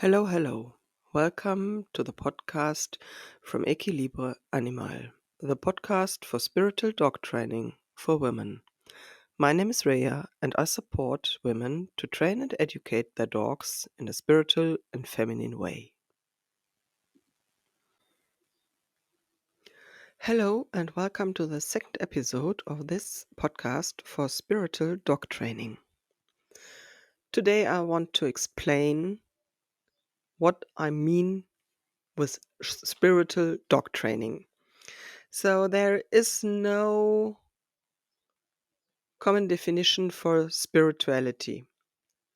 Hello, hello. Welcome to the podcast from Equilibre Animal, the podcast for spiritual dog training for women. My name is Rhea, and I support women to train and educate their dogs in a spiritual and feminine way. Hello, and welcome to the second episode of this podcast for spiritual dog training. Today, I want to explain what I mean with spiritual dog training. So there is no common definition for spirituality.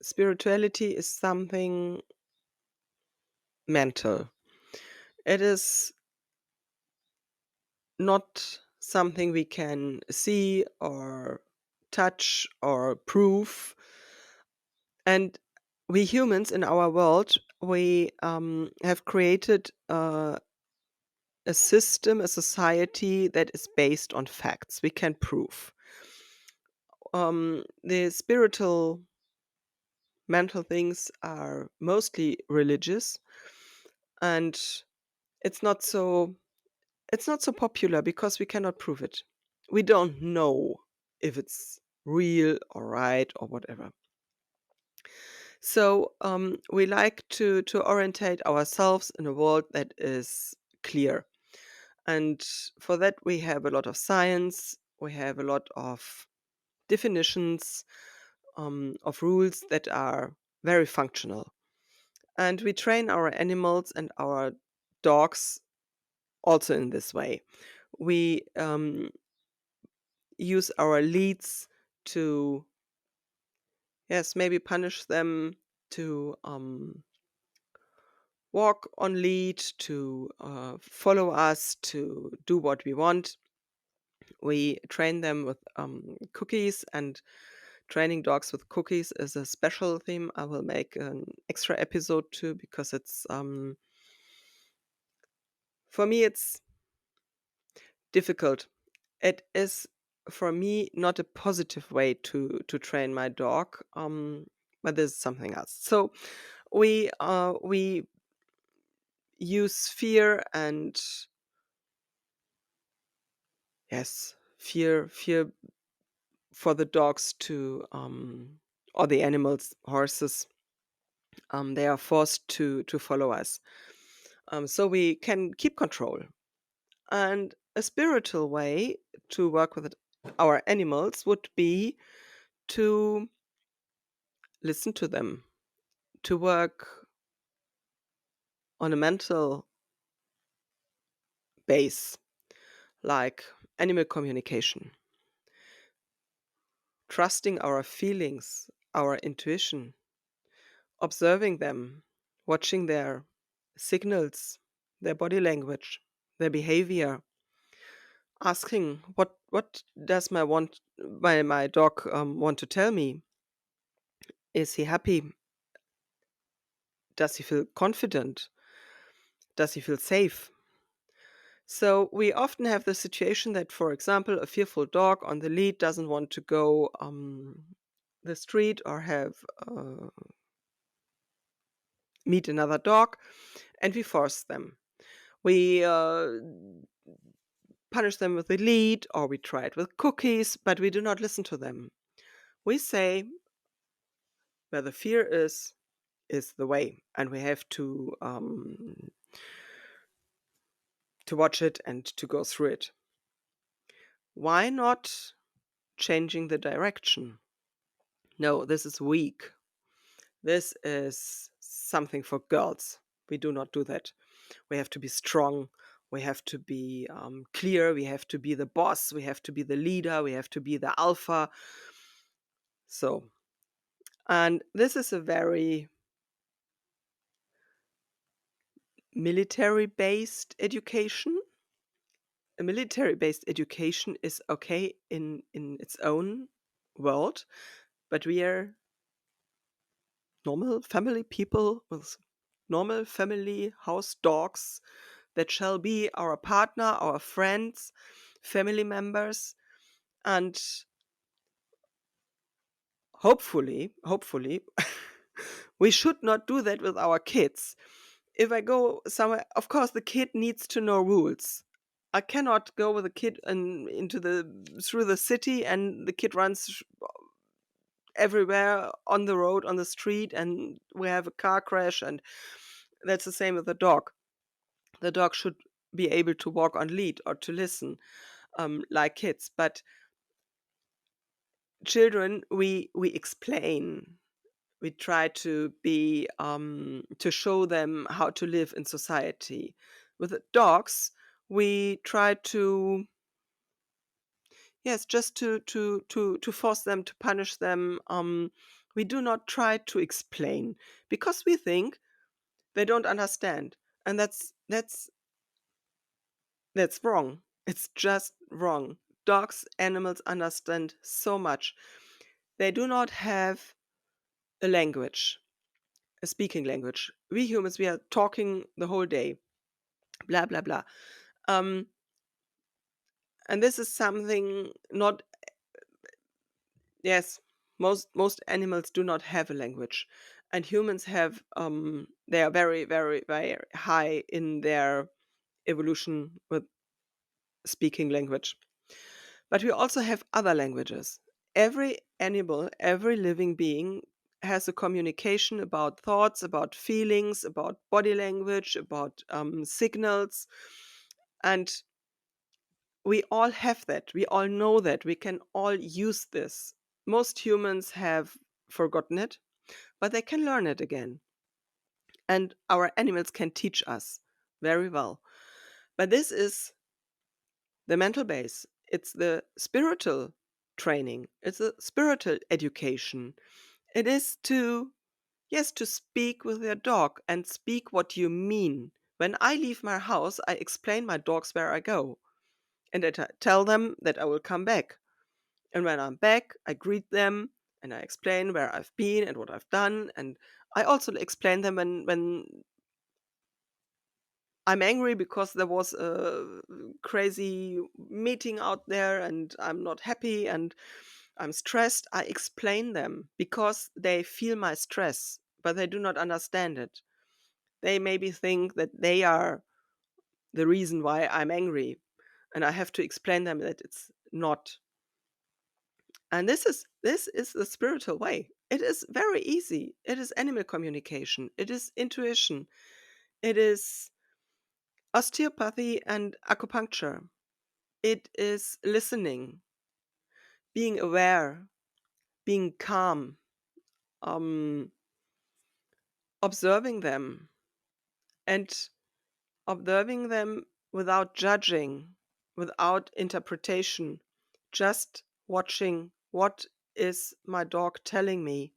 Spirituality is something mental. It is not something we can see or touch or prove. And we humans in our world, we have created a system, a society that is based on facts we can prove. The spiritual mental things are mostly religious, and it's not so it's not so popular because we cannot prove it. We don't know if it's real or right or whatever. So we like to orientate ourselves in a world that is clear, and for that we have a lot of science. We have a lot of definitions of rules that are very functional. And we train our animals and our dogs also in this way. We use our leads to, yes, maybe punish them, to walk on lead, to follow us, to do what we want. We train them with cookies, and training dogs with cookies is a special theme. I will make an extra episode too, because it's for me it's difficult. It is for me not a positive way to train my dog, but this is something else. So we use fear and, yes, fear for the dogs to or the animals, horses. They are forced to follow us, so we can keep control. And a spiritual way to work with our animals would be to listen to them, to work on a mental base, like animal communication, trusting our feelings, our intuition, observing them, watching their signals, their body language, their behavior, asking what does my dog want to tell me? Is he happy? Does he feel confident? Does he feel safe? So we often have the situation that, for example, a fearful dog on the lead doesn't want to go the street or have meet another dog, and we force them. We punish them with the lead, or we try it with cookies, but we do not listen to them. We say where the fear is the way, and we have to watch it and to go through it. Why not changing the direction? No, this is weak. This is something for girls. We do not do that. We have to be strong. We have to be clear. We have to be the boss. We have to be the leader. We have to be the alpha. So, and this is a very military based education. A military based education is okay in its own world, but we are normal family people with normal family house dogs that shall be our partner, our friends, family members, and hopefully We should not do that with our kids. If I go somewhere, of course, the kid needs to know rules. I cannot go with a kid and into the through the city, and the kid runs everywhere on the road, on the street, and we have a car crash. And that's the same with the dog. The dog should be able to walk on lead or to listen, like kids. But children, we explain. We try to be to show them how to live in society. With the dogs, we try to, yes, just to force them, to punish them. We do not try to explain because we think they don't understand, and that's wrong. It's just wrong. Dogs, animals understand so much. They do not have a language, a speaking language. We humans, we are talking the whole day, blah blah blah. Um, and this is something not. Yes, most animals do not have a language, and humans have. They are very very very high in their evolution with speaking language. But we also have other languages. Every animal, every living being has a communication about thoughts, about feelings, about body language, about signals. And we all have that. We all know that. We can all use this. Most humans have forgotten it, but they can learn it again. And our animals can teach us very well. But this is the mental base. It's the spiritual training. It's a spiritual education. It is to, yes, to speak with your dog and speak what you mean. When I leave my house, I explain my dogs where I go, and I tell them that I will come back. And when I'm back, I greet them and I explain where I've been and what I've done. And I also explain them when I'm angry because there was a crazy meeting out there and I'm not happy and I'm stressed. I explain them because they feel my stress, but they do not understand it. They maybe think that they are the reason why I'm angry. And I have to explain them that it's not. And this is the spiritual way. It is very easy. It is animal communication. It is intuition. It is osteopathy and acupuncture. It is listening, being aware, being calm, um, observing them, and observing them without judging, without interpretation, just watching what is my dog telling me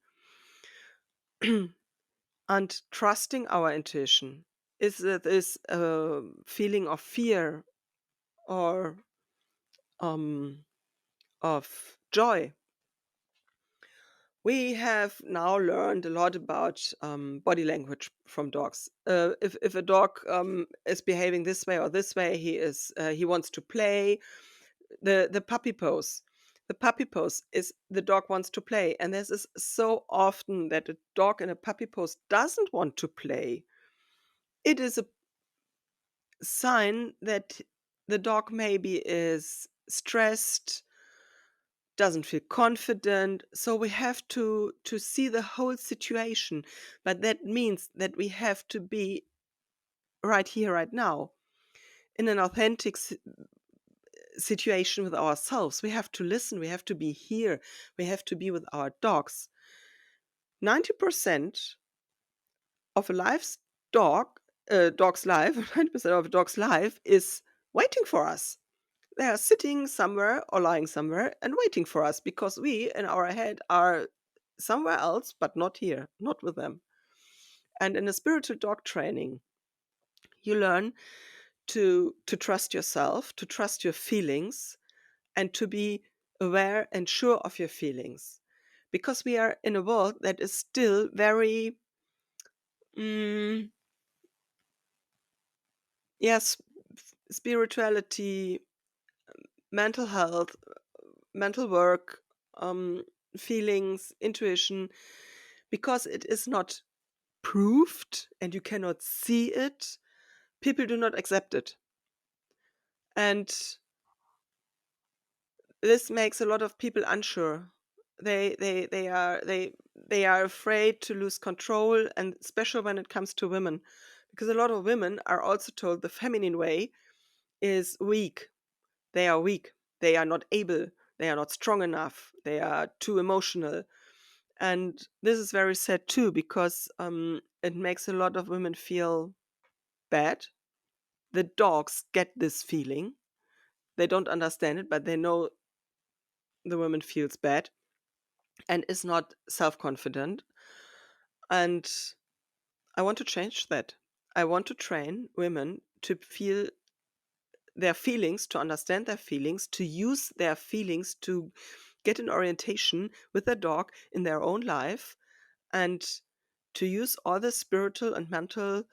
and trusting our intuition. Is it is a feeling of fear or um, of joy? We have now learned a lot about body language from dogs. If a dog is behaving this way or this way, he wants to play. The puppy pose. The puppy pose is the dog wants to play, and this is so often that a dog in a puppy pose doesn't want to play. It is a sign that the dog maybe is stressed, doesn't feel confident. So we have to see the whole situation. But that means that we have to be right here, right now, in an authentic situation with ourselves. We have to listen. We have to be here. We have to be with our dogs. 90% of a life's dog's life, 90% of a dog's life is waiting for us. They are sitting somewhere or lying somewhere and waiting for us because we, in our head, are somewhere else, but not here, not with them. And in a spiritual dog training, you learn to trust yourself, to trust your feelings, and to be aware and sure of your feelings. Because we are in a world that is still very, mm, yes, spirituality, mental health, mental work, um, feelings, intuition, because it is not proved and you cannot see it, people do not accept it. And this makes a lot of people unsure. They are afraid to lose control, and especially when it comes to women, because a lot of women are also told the feminine way is weak. They are weak. They are not able. They are not strong enough. They are too emotional. And this is very sad too, because it makes a lot of women feel bad. The dogs get this feeling. They don't understand it, but they know the woman feels bad and is not self-confident. And I want to change that. I want to train women to feel their feelings, to understand their feelings, to use their feelings to get an orientation with their dog in their own life, and to use all the spiritual and mental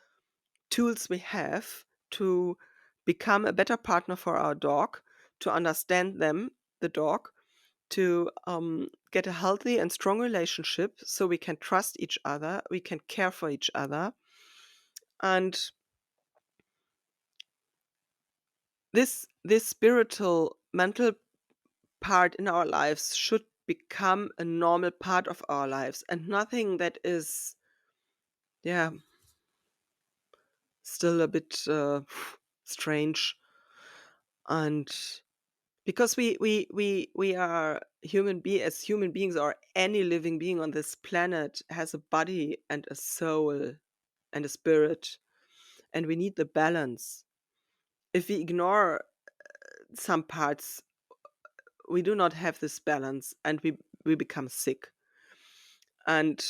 tools we have to become a better partner for our dog, to understand them, the dog, to get a healthy and strong relationship so we can trust each other, we can care for each other. And this spiritual, mental part in our lives should become a normal part of our lives, and nothing that is, yeah, still a bit strange. And because we are as human beings, or any living being on this planet has a body and a soul and a spirit, and we need the balance. If we ignore some parts, we do not have this balance, and we become sick. And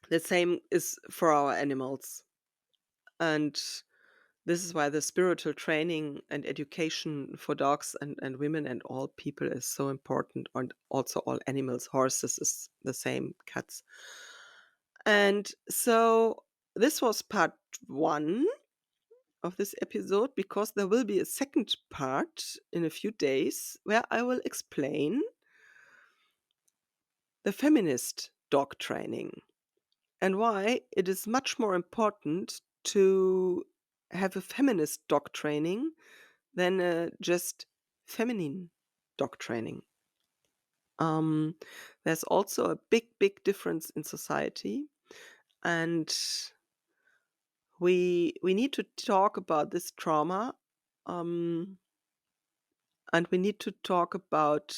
the same is for our animals. And this is why the spiritual training and education for dogs and women and all people is so important, and also all animals. Horses is the same, cats. And so this was part one of this episode, because there will be a second part in a few days where I will explain the feminist dog training and why it is much more important to have a feminist dog training than just feminine dog training. Um, there's also a big difference in society, and we need to talk about this trauma, um, and we need to talk about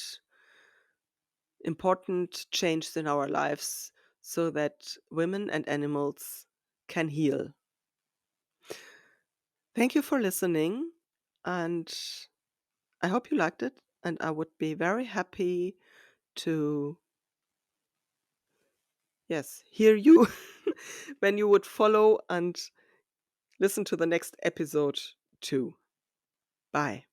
important changes in our lives so that women and animals can heal. Thank you for listening, and I hope you liked it, and I would be very happy to, yes, hear you when you would follow and listen to the next episode too. Bye.